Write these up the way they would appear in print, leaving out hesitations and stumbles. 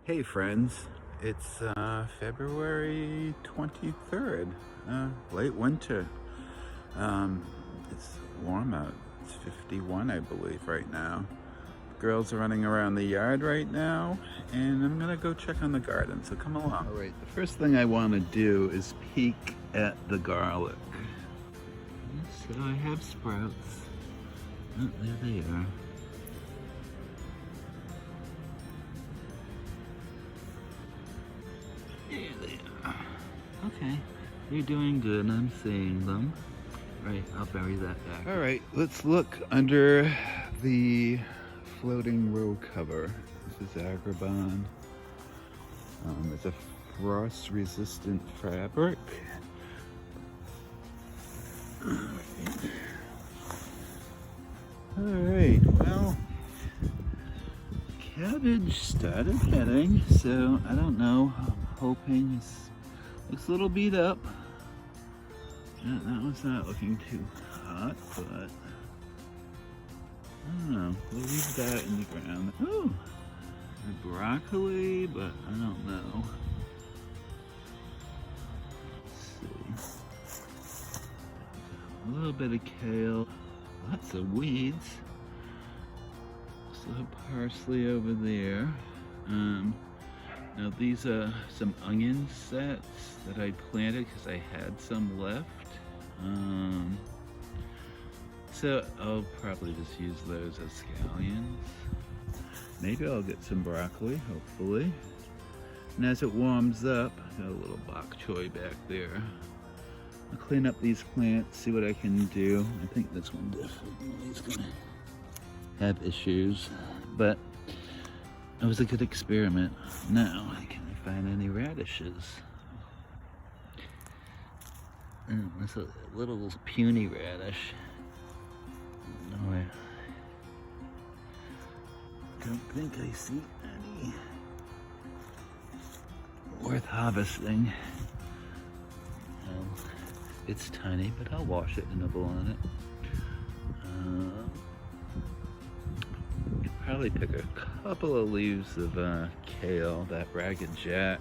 Hey friends, it's February 23rd, late winter. It's warm out. It's 51, I believe, right now. Girls are running around the yard right now, and I'm gonna go check on the garden, so come along. All right, the first thing I want to do is peek at the garlic. So I have sprouts. Oh, there they are. There they are. Okay, you're doing good. I'm seeing them. Right, I'll bury that back. All right, let's look under the floating row cover. This is Agrabah. It's a frost-resistant fabric. All right, well, cabbage started heading, so I don't know. I'm hoping it looks a little beat up. Yeah, that one's not looking too hot, but I don't know. We'll leave that in the ground. Oh, broccoli, but I don't know. Let's see. A little bit of kale. Lots of weeds. Still have parsley over there. Now these are some onion sets that I planted because I had some left. So I'll probably just use those as scallions. Maybe I'll get some broccoli, hopefully. And as it warms up, got a little bok choy back there. I'll clean up these plants, see what I can do. I think this one definitely is gonna have issues, but it was a good experiment. Now, can I find any radishes? That's a little puny radish. No, I don't think I see any worth harvesting. It's tiny, but I'll wash it and nibble on it. Could probably pick a couple of leaves of kale, that ragged jack.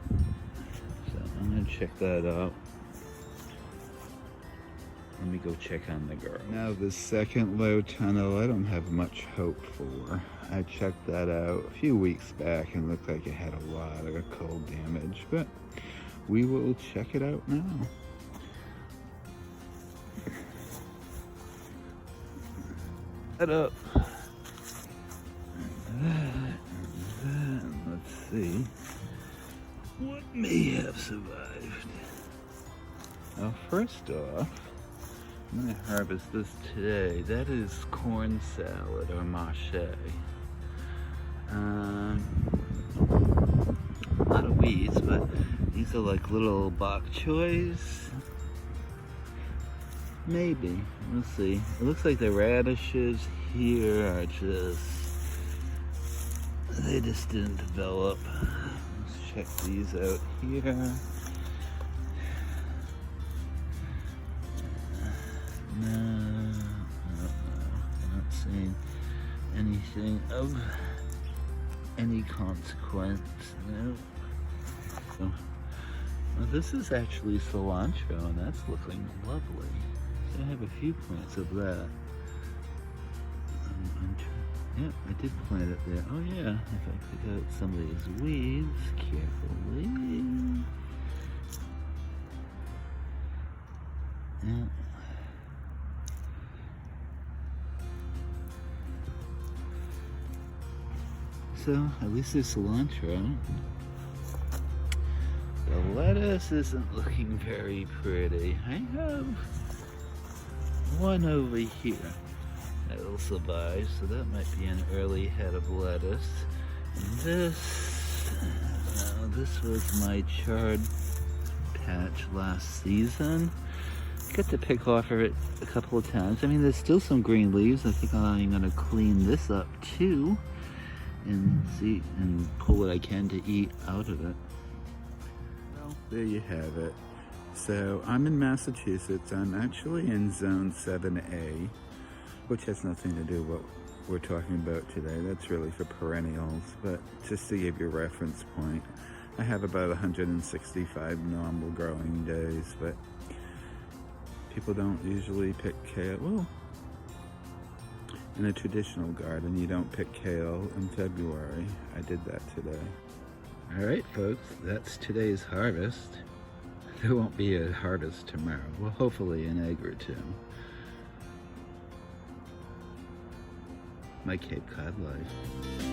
So I'm gonna check that out. Let me go check on the girl. Now the second low tunnel, I don't have much hope for. I checked that out a few weeks back and it looked like it had a lot of cold damage, but we will check it out now. Head up. Let's see what may have survived. Now, first off, I'm gonna harvest this today. That is corn salad or mache. A lot of weeds, but these are like little bok choys. Maybe, we'll see. It looks like the radishes here are they just didn't develop. Let's check these out here. No, I'm not seeing anything of any consequence. No. Well, this is actually cilantro, and that's looking lovely. So I have a few plants of that. Yeah, I did plant it there. Oh yeah, if I pick out some of these weeds carefully. Yeah. So, at least there's cilantro. The lettuce isn't looking very pretty. I have one over here that'll survive, so that might be an early head of lettuce. And this was my chard patch last season. Got to pick off of it a couple of times. I mean, there's still some green leaves. I think I'm gonna clean this up too and see and pull what I can to eat out of it. Well, there you have it. So I'm in Massachusetts. I'm actually in zone 7A, which has nothing to do we're talking about today. That's really for perennials, but just to give you a reference point, I have about 165 normal growing days, but people don't usually pick kale. Well, in a traditional garden, you don't pick kale in February. I did that today. All right, folks, that's today's harvest. There won't be a harvest tomorrow. Well, hopefully an egg or two. My Cape Cod life.